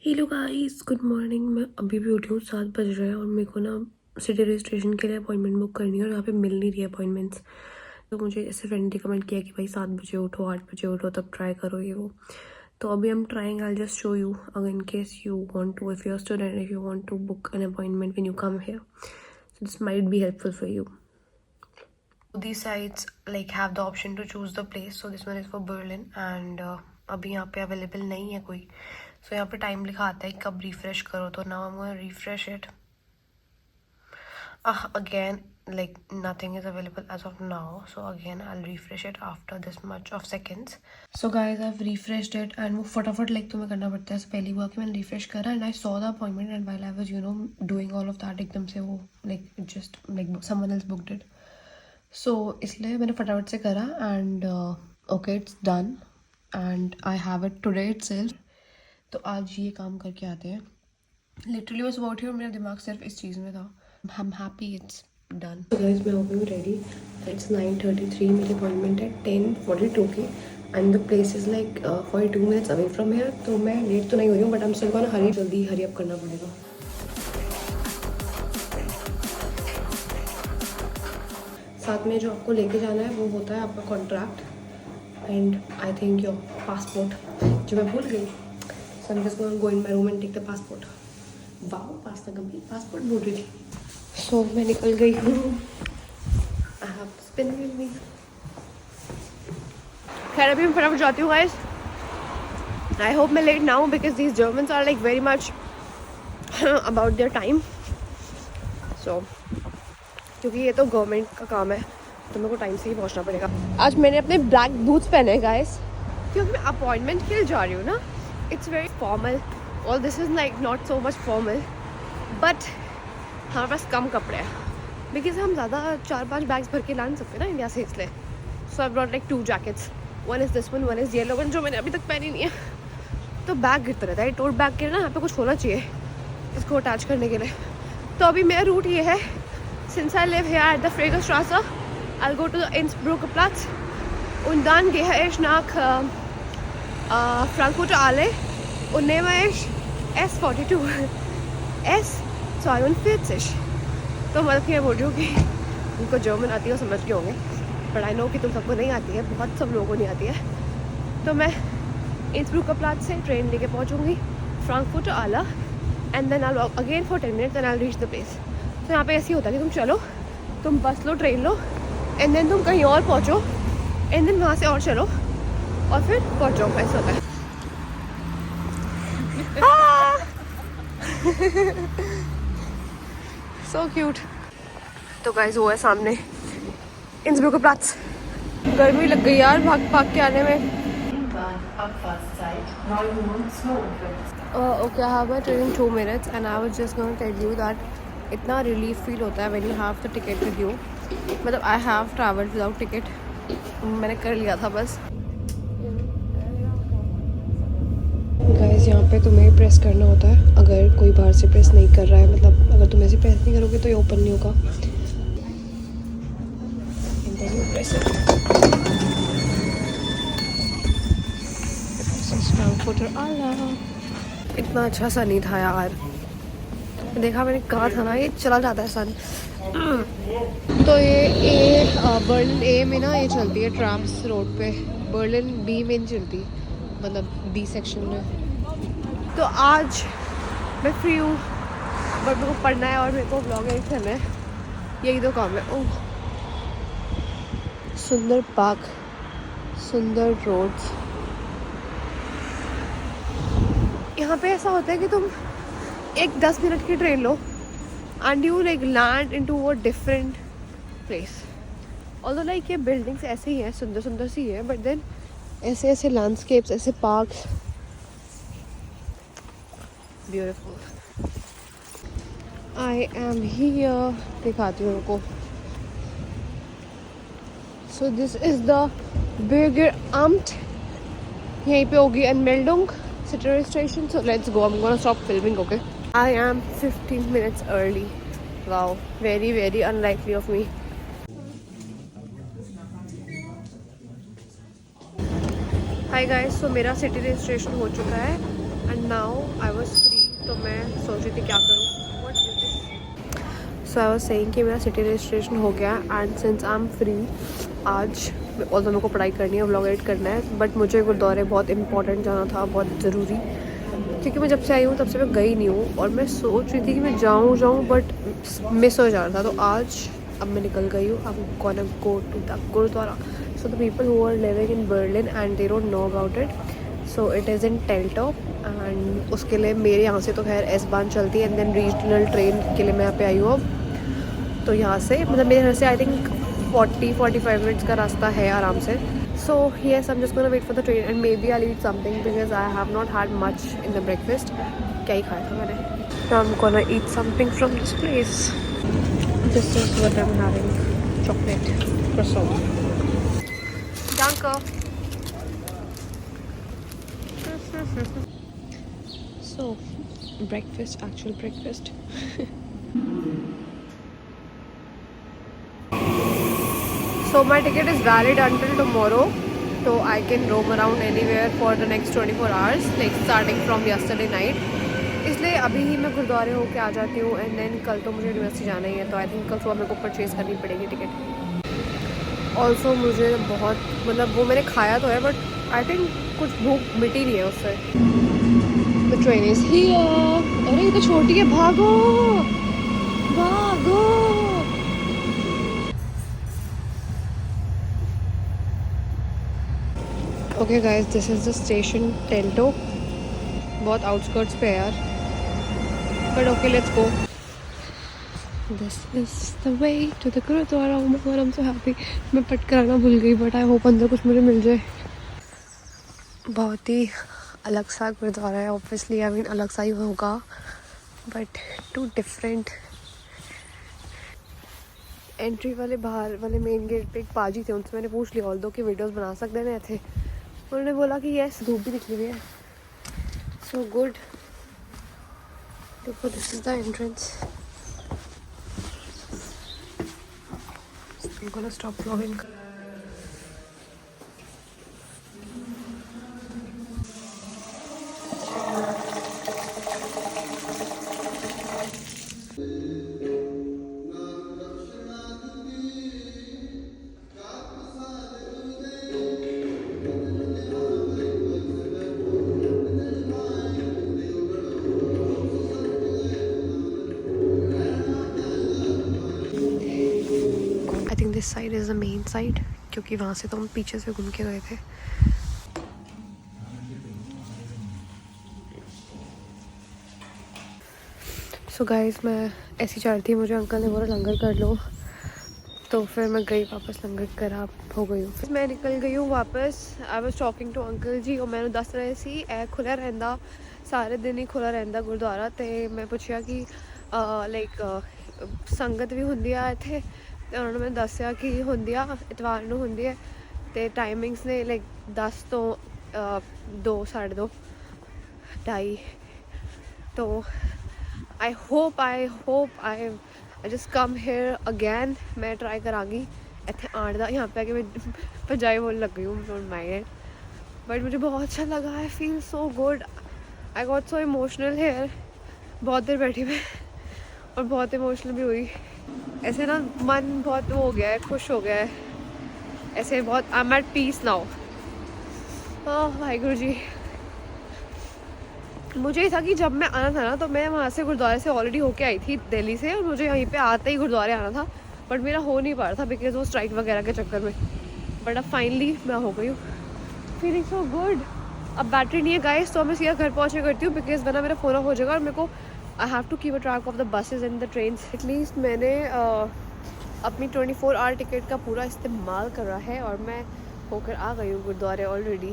Hello guys, good morning. मैं अभी भी उठी हूँ, 7 बज रहे हैं और मेरे को ना सिटी रजिस्ट्रेशन के लिए अपॉइंटमेंट बुक करनी है और यहाँ पे मिल नहीं रही अपॉइंटमेंट्स। तो मुझे ऐसे फ्रेंड ने कमेंट किया कि भाई 7 बजे उठो, 8 बजे उठो, तब ट्राई करो ये वो। तो अभी हम trying, I just show you अगर in case you want to, if you are student, if you want to book an appointment when you come here, so this might be helpful for you. These sites like have the option to choose the place. So this one is for Berlin and अभी यहाँ पे available नहीं है कोई. So यहाँ पे time लिखा आता है कब रिफ्रेश करो. तो now I'm gonna refresh it. Again, like nothing is available as of now. So again I'll refresh it after this much of seconds. So guys, I've refreshed it and वो फटाफट like तुम्हें करना पड़ता है. पहली बार कि मैंने refresh करा and I saw the appointment and while I was doing all of that एकदम से वो like just like someone else booked it. सो इसलिए मैंने फटाफट से करा and okay it's done and I have it today itself. तो आज ये काम करके आते हैं. लिटरली वाज अबाउट हियर, मेरा दिमाग सिर्फ इस चीज़ में था. I am happy it's done. तो गाइस, मैं हो गई रेडी. इट्स 9:33. मेरी अपॉइंटमेंट है 10:42 की and the place is like 42 minutes away from here. तो मैं लेट तो नहीं हो रही हूँ but I am still gonna hurry, जल्दी हरी अप करना पड़ेगा. साथ में जो आपको लेके जाना है वो होता है आपका contract and I think your passport, जो मैं भूल गई. So I am just going go in my room and take the passport. Wow, pasta complete, passport भूल रही थी. सो मैं निकल गई हूँ. I have spin with me. खैर अभी मैं फटाफट जाती हूँ गाइस. आई होप मैं लेट ना हूँ because these Germans are like very much about their time. So क्योंकि ये तो गवर्नमेंट का काम है तो मेरे को टाइम से ही पहुंचना पड़ेगा. आज मैंने अपने ब्लैक बूट्स पहने हैं गाइस क्योंकि मैं अपॉइंटमेंट के लिए जा रही हूँ ना. इट्स वेरी फॉर्मल और this is like not so much formal but हमारे पास कम कपड़े हैं बिकॉज हम ज़्यादा 4-5 बैग्स भर के ला नहीं सकते ना इंडिया से, इसलिए. So I brought like 2 jackets. One is this one is yellow one, जो मैंने अभी तक पहनी नहीं है. तो बैग गिरता रहता है. टोट बैग के ना यहाँ पे कुछ होना चाहिए इसको अटैच करने के लिए. तो अभी मेरा रूट ये है. Since I live here at the Fregerstrasse, I'll go to the Innsbrucker Platz und dann gehe ich nach Frankfurter Allee und nehme ich S42 S42. तो मतलब मैं बोल रही हूँ कि उनको जर्मन आती है, समझ गए होंगे बट आई नो कि तुम सबको नहीं आती है, बहुत सब लोगों को नहीं आती है. तो मैं Innsbrucker Platz से ट्रेन लेके पहुँचूँगी Frankfurter Allee and then I'll walk again for 10 minutes and I'll reach the place. तो यहाँ पे ऐसे ही होता है कि तुम चलो, तुम बस लो, ट्रेन लो एंड देन तुम कहीं और पहुँचो एंड देन वहाँ से और चलो और फिर पहुँचो. ऐसा होता है. So cute. तो गाइस वो है सामने इंस्ब्रुकर प्लाट्स. गर्मी लग गई यार भाग भाग के आने में. Okay, I have my train in 2 minutes and I was just going to tell you that इतना रिलीफ फील होता है when you have the ticket with you. मतलब I have travelled without ticket, मैंने कर लिया था बस. गाइस यहाँ पे तुम्हें प्रेस करना होता है अगर कोई बाहर से प्रेस नहीं कर रहा है. मतलब अगर तुम ऐसे प्रेस नहीं करोगे तो ये ओपन नहीं होगा. And then you press it. Frankfurter आला. इतना अच्छा सा नहीं था यार. देखा मैंने कहा था ना ये चला जाता है सन. तो ये बर्लिन ए में ना ये चलती है ट्राम्स रोड पे. बर्लिन बी में नहीं चलती, मतलब बी सेक्शन में. तो आज मैं फ्री हूँ बट मेरे को पढ़ना है और मेरे को ब्लॉगिंग करना है. यही तो काम है. ओह, सुंदर पार्क, सुंदर रोड्स. यहाँ पे ऐसा होता है कि तुम एक 10 मिनट की train low and you like land into a different place. Although like ये बिल्डिंग्स ऐसे ही हैं, सुंदर सुंदर सी है बट देन ऐसे ऐसे लैंडस्केप्स, ऐसे parks, beautiful. I am here. दिखाती हूँ उनको. So this is the Bürgeramt. यहीं पे होगी Anmeldung, city registration. So let's go. I'm gonna stop filming, okay? I am 15 minutes early. Wow, very very unlikely of me. Hi guys, so मेरा city registration हो चुका है and now I was कि क्या करूँ। What is this? So I was saying कि मेरा city registration हो गया and since I am free आज, ऑल्दो मेरे को पढ़ाई करनी है, व्लॉग एडिट करना है, बट मुझे गुरुद्वारे बहुत इंपॉर्टेंट जाना था, बहुत ज़रूरी, क्योंकि मैं जब से आई हूँ तब से मैं गई नहीं हूँ और मैं सोच रही थी कि मैं जाऊँ बट मिस हो जाना था। तो आज अब मैं निकल गई हूँ। I am gonna go to the gurudwara. So the people who are living in Berlin and they don't know about it, so it is in Teltow and उसके लिए मेरे यहाँ से तो खैर एस बान चलती है एंड देन रीजनल ट्रेन के लिए मैं यहाँ पे आई हूँ अब। तो यहाँ से मतलब मेरे घर से आई थिंक 40-45 मिनट्स का रास्ता है आराम से। So yes, I'm just gonna wait for the train and maybe I'll eat something because I have not had much in the breakfast. क्या ही खाया था मैंने? Now I'm gonna eat something from this place. This is what I'm having. Chocolate croissant. Danke. So breakfast, actual breakfast. So my ticket is valid until tomorrow, so I can roam around anywhere for the next 24 hours, like starting from yesterday night. इसलिए अभी ही मैं गुरुद्वारे होके आ जाती हूँ and then कल तो मुझे यूनिवर्सिटी जाना ही है, तो आई थिंक कल सुबह मेरे को परचेज़ करनी पड़ेगी टिकट। ऑल्सो मुझे बहुत मतलब वो मैंने खाया तो है बट आई थिंक कुछ भूख मिटी नहीं है उससे। The train is here. अरे ये तो छोटी है, भागो भागो। Okay guys, this is the station Teltow. बहुत आउटस्कर्ट्स पे है यार, but okay let's go. This is the way to the gurudwara. Oh my God, I am so happy. मैं पट कराना भूल गई बट आई होप अंदर कुछ मुझे मिल जाए। बहुत ही अलग सा गुरुद्वारा है, ऑब्वियसली आई मीन अलग सा ही होगा बट टू डिफरेंट। एंट्री वाले बाहर वाले मेन गेट पे एक पाजी थे, उनसे मैंने पूछ लिया ऑल्दो कि वीडियोस बना सकते हैं थे। उन्होंने बोला कि यस, धूप भी निकली हुई है, सो गुड। देखो this is the entrance. I'm gonna stop vlogging. I think this side is the main side, क्योंकि वहाँ से तो हम पीछे से घूम के गए थे। सो गाइस, मैं ऐसी चाह रही थी, मुझे अंकल ने बोला लंगर कर लो, तो फिर मैं गई वापस, लंगर करा हो गई हूँ। फिर मैं निकल गई हूँ वापस। I was talking to uncle ji और मैंने दस रहे सी ए खुला रहंदा, सारे दिन ही खुला रहंदा गुरुद्वारा। तो मैं पूछा कि लाइक संगत भी होंदी है इत्थे, ਤੇ ਉਹਨਾਂ ਨੇ ਮੈਨੂੰ ਦੱਸਿਆ कि ਹੁੰਦੀ ਆ, ਇਤਵਾਰ ਨੂੰ ਹੁੰਦੀ ਹੈ ਤੇ ਟਾਈਮਿੰਗਸ ਨੇ ਲਾਈਕ 10 ਤੋਂ 2, 2:30, 2:30। तो I hope I just come here again. मैं ट्राई करांगी इत्थे आने का। यहाँ पे आके मैं पंजाबी बोलने लग गई हूँ, डोंट माइंड, बट मुझे बहुत अच्छा लगा। I feel so good, I got so emotional here. बहुत देर बैठी मैं और बहुत इमोशनल भी हुई। ऐसे ना मन बहुत वो हो गया है, खुश हो गया है ऐसे, बहुत I am at peace now. Oh Waheguru ji. मुझे ये था कि जब मैं आना था ना, तो मैं वहाँ से गुरुद्वारे से ऑलरेडी होके आई थी दिल्ली से, और मुझे यहीं पे आते ही गुरुद्वारे आना था, बट मेरा हो नहीं पा रहा था बिकॉज वो स्ट्राइक वगैरह के चक्कर में। बट अब फाइनली मैं हो गई हूँ, फीलिंग सो गुड। अब बैटरी नहीं है गाइस, तो मैं सीधा घर पहुँचे करती हूँ बिकॉज वरना मेरा फ़ोन ऑफ हो जाएगा और मेरे को I have to keep a track of the buses and the train. At least मैंने अपनी 24 आवर टिकट का पूरा इस्तेमाल कर रहा है और मैं होकर आ गई हूँ गुरुद्वारे ऑलरेडी,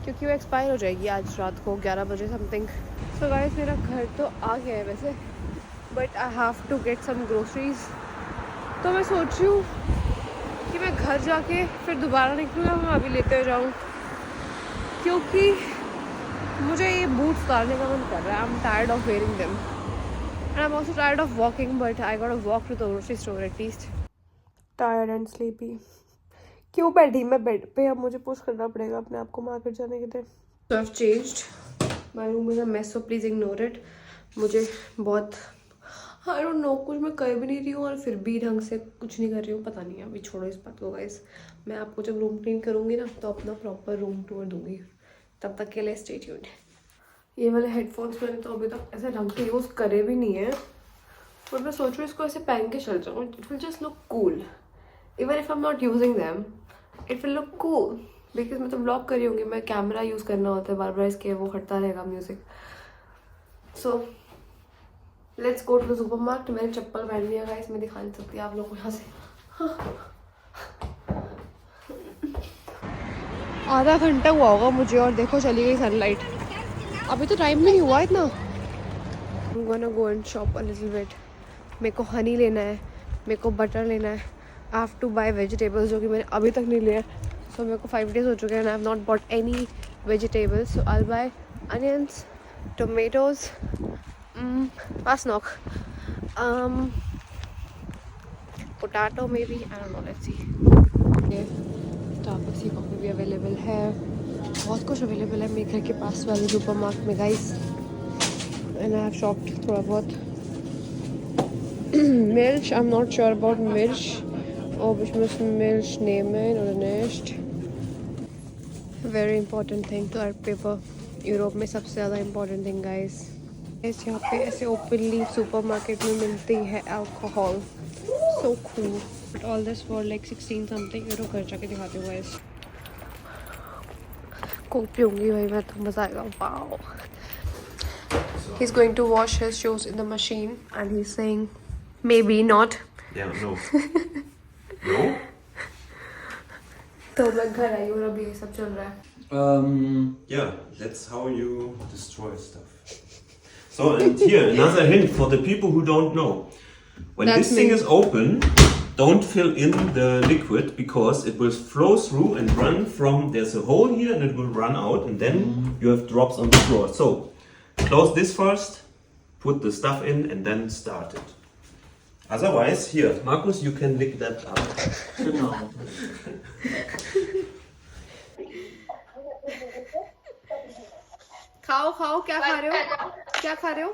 क्योंकि वो एक्सपायर हो जाएगी आज रात को 11 बजे समथिंग। सो गाइस, मेरा घर तो आ गया है वैसे, but I have to get some groceries. तो मैं सोच रही हूँ कि मैं घर जाके फिर दोबारा निकलूँ या मैं अभी लेते हुए जाऊँ, क्योंकि मुझे ये बूट्स उतारने का मन कर रहा है। I am tired of wearing them and I am also tired of walking, but I got to walk to the grocery store at least. Tired and sleepy. क्यों बैठी मैं बेड पे, अब मुझे पुश करना पड़ेगा अपने आप को मार्केट जाने के लिए। So I've changed. My room is a mess, so please ignore it. मुझे बहुत आई डोंट नो, कुछ मैं कर भी नहीं रही हूँ और फिर भी ढंग से कुछ नहीं कर रही हूँ, पता नहीं है। अभी छोड़ो इस बात को गाइस, मैं आपको जब रूम क्लीन करूँगी ना तो अपना प्रॉपर रूम टूर दूँगी। तब तक के लिए स्टे ट्यून्ड। ये वाले हेडफोन्स मैंने तो अभी तक ऐसे ढंग से यूज़ करे भी नहीं है, पर मैं सोच रही हूँ इसको ऐसे पहन के चल जाऊँ। It will just look cool, even if I am not using them it will look cool, because मैं तो ब्लॉग कर रही होंगी, मैं कैमरा यूज़ करना होता है बार बार, इसके वो हटता रहेगा music. So let's go to the supermarket. मैंने चप्पल पहन लिया गाइस, मैं दिखा नहीं सकती आप लोगों को यहाँ से। आधा घंटा हुआ होगा मुझे और देखो चली गई सनलाइट। अभी तो टाइम भी नहीं हुआ इतना। I'm gonna go and shop a little bit. मेरे को हनी लेना है, मेरे को बटर लेना है, I have to buy vegetables जो कि मैंने अभी तक नहीं लिया। सो मेरे को 5 days हो चुके हैं and I have not bought any vegetables. So I will buy onions, tomatoes, pasnok, potato maybe, I don't know, let's see. Starbucks की कॉफ़ी भी अवेलेबल है, बहुत कुछ अवेलेबल है मेरे घर के पास वाले सुपर मार्केट में guys. And I have shopped थोड़ा बहुत मिर्च, I am not sure about मिर्च और विच मस्ट मिर्च नेमेन और next very important thing to are pepper. Europe में सबसे ज़्यादा इंपॉर्टेंट थिंग गाइस। यहाँ पे ऐसे ओपनली सुपरमार्केट में मिलती है alcohol, so cool. But all this for like 16 something euro. घर जाके दिखाती हूँ गाइस। कोक पीऊँगी भाई मैं तो, मज़ा आएगा। Wow. He's going to wash his shoes in the machine and he's saying maybe not. Yeah, no. No? तो मैं घर आई और अभी ये सब चल रहा है। Yeah, that's how you destroy stuff. So, and here, another hint for the people who don't know. When That's this thing me. is open, don't fill in the liquid because it will flow through and run from, there's a hole here and it will run out and then you have drops on the floor. So, close this first, put the stuff in and then start it. Otherwise, here, Markus, you can lick that up. Genau. खाओ खाओ, क्या खा रहे हो, क्या खा रहे हो?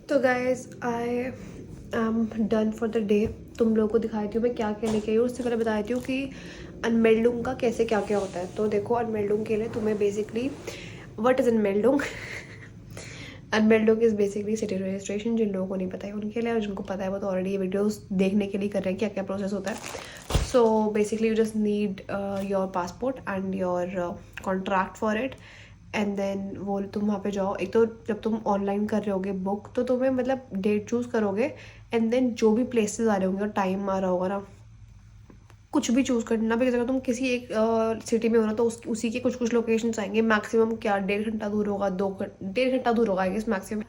तो guys I am done for the day. तुम लोगों को दिखाती हूँ मैं क्या क्या लेके आई हूँ। उससे पहले बताती हूँ कि अनमेल्डुंग का कैसे क्या क्या होता है। तो देखो, अनमेल्डुंग के लिए तुम्हें बेसिकली व्हाट इज़ अनमेल्डुंग। अनमेल्डुंग इज़ बेसिकली सिटी रजिस्ट्रेशन। जिन लोगों को नहीं पता है उनके लिए, और जिनको पता है वो तो ऑलरेडी ये वीडियोस देखने के लिए कर रहे हैं क्या क्या प्रोसेस होता है। So basically you just need your passport and your contract for it and then वो तुम वहाँ पे जाओ। एक तो जब तुम ऑनलाइन कर रहे होगे बुक, तो तुम्हें मतलब डेट चूज़ करोगे एंड देन जो भी प्लेसेस आ रहे होंगे और टाइम आ रहा होगा ना, कुछ भी चूज़ करना। बिकॉज अगर तुम किसी एक सिटी में हो ना तो उसी के कुछ कुछ लोकेशंस आएंगे। मैक्सिमम क्या 1.5 घंटा दूर होगा, 1.5 घंटा दूर होगा I guess maximum.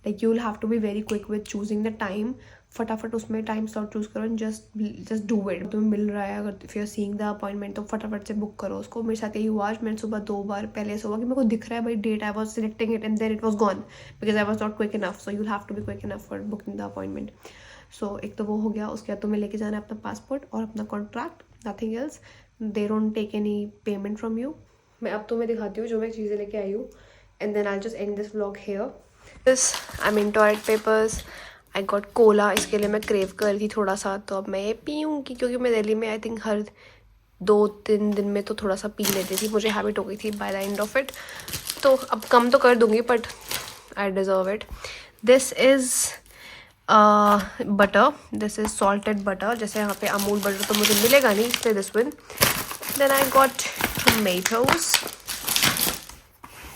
Like you will have to be very quick with choosing the time. फटाफट उसमें टाइम स्लॉट चूज़ करो एंड जस्ट डू इट। तुम्हें मिल रहा है अगर if you are seeing the appointment तो फटाफट से बुक करो उसको। मेरे साथ यही हुआ आज। मैंने सुबह 2 बार पहले से हुआ कि मेरे को दिख रहा है भाई date, I was selecting it and then it was gone because I was not quick enough. So you have to be quick enough for booking the appointment. So एक तो वो हो गया। उसके बाद तुम्हें लेके जाना है अपना पासपोर्ट और अपना contract, nothing else. They don't take any payment from you. मैं अब तुम्हें दिखाती हूँ जो मैं चीज़ें लेके आई हूँ and then I just end this vlog here. This I mean toilet papers, I got cola. इसके लिए मैं क्रेव कर रही थी थोड़ा सा, तो अब मैं ये पीऊँगी क्योंकि मैं दिल्ली में आई थिंक हर 2-3 दिन में तो थोड़ा सा पी लेती थी। मुझे हैबिट हो गई थी by the end of it. तो अब कम तो कर दूँगी but I deserve it. This is butter, this is salted butter. जैसे यहाँ पे अमूल बटर तो मुझे मिलेगा नहीं, इसलिए this one. Then I got tomatoes,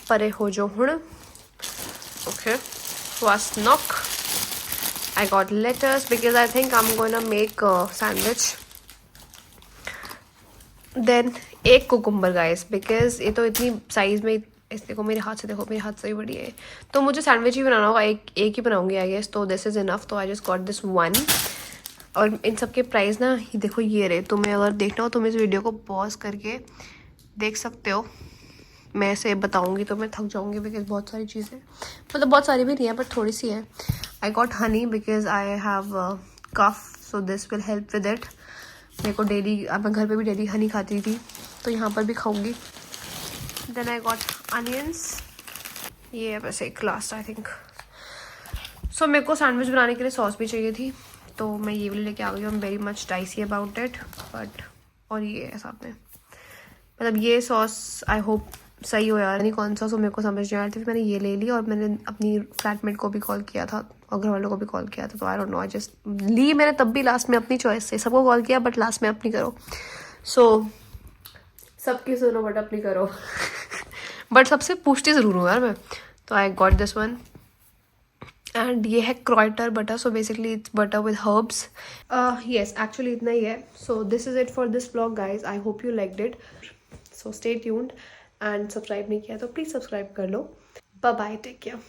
परे हो जो हुण, ओके, पासनॉक। I got lettuce because I think I'm gonna make a sandwich. Then एक कुकुम्बर गाइस, बिकॉज ये तो इतनी साइज़ में, इस देखो मेरे हाथ से, देखो मेरे हाथ से ही बड़ी है, तो मुझे सैंडविच ही बनाना होगा। एक ही बनाऊंगी आई गेस, तो दिस इज़ इनफ। तो I just got this one. और इन सब के प्राइस ना ये देखो ये रहे। तुम्हें अगर देखना हो तुम इस वीडियो को पॉज करके देख सकते हो। मैं ऐसे बताऊंगी तो मैं थक जाऊंगी बिकॉज बहुत सारी चीज़ें, मतलब बहुत सारी भी नहीं है बट थोड़ी सी है। I got honey because I have cough, so this will help with it. मेरे को डेली, मैं घर पे भी डेली हनी खाती थी तो यहाँ पर भी खाऊंगी। देन आई गॉट अनियंस, ये है बस एक लास्ट आई थिंक। सो मेरे को सैंडविच बनाने के लिए सॉस भी चाहिए थी, तो मैं ये वाली लेके आ गई हूँ। I am very much dicey about it, but और ये है साथ में, मतलब ये सॉस आई होप सही हो यार, नहीं कौन सा, सो मेरे को समझ नहीं आ रही थी। मैंने ये ले ली और मैंने अपनी फ्लैटमेट को भी कॉल किया था और घर वालों को भी कॉल किया था, तो I don't know, I just ली मैंने तब भी लास्ट में अपनी चॉइस से, सबको कॉल किया बट लास्ट में अपनी करो। सो सबकी सुनो बट अपनी करो बट सबसे पूछती ज़रूर हूँ यार मैं। तो I got this one and ये है क्रॉयटर butter, so basically it's butter with herbs. Yes actually इतना ही है। So this is it for this vlog guys, I hope you liked it. So stay tuned and subscribe नहीं किया तो please subscribe कर लो। Bye bye, take care.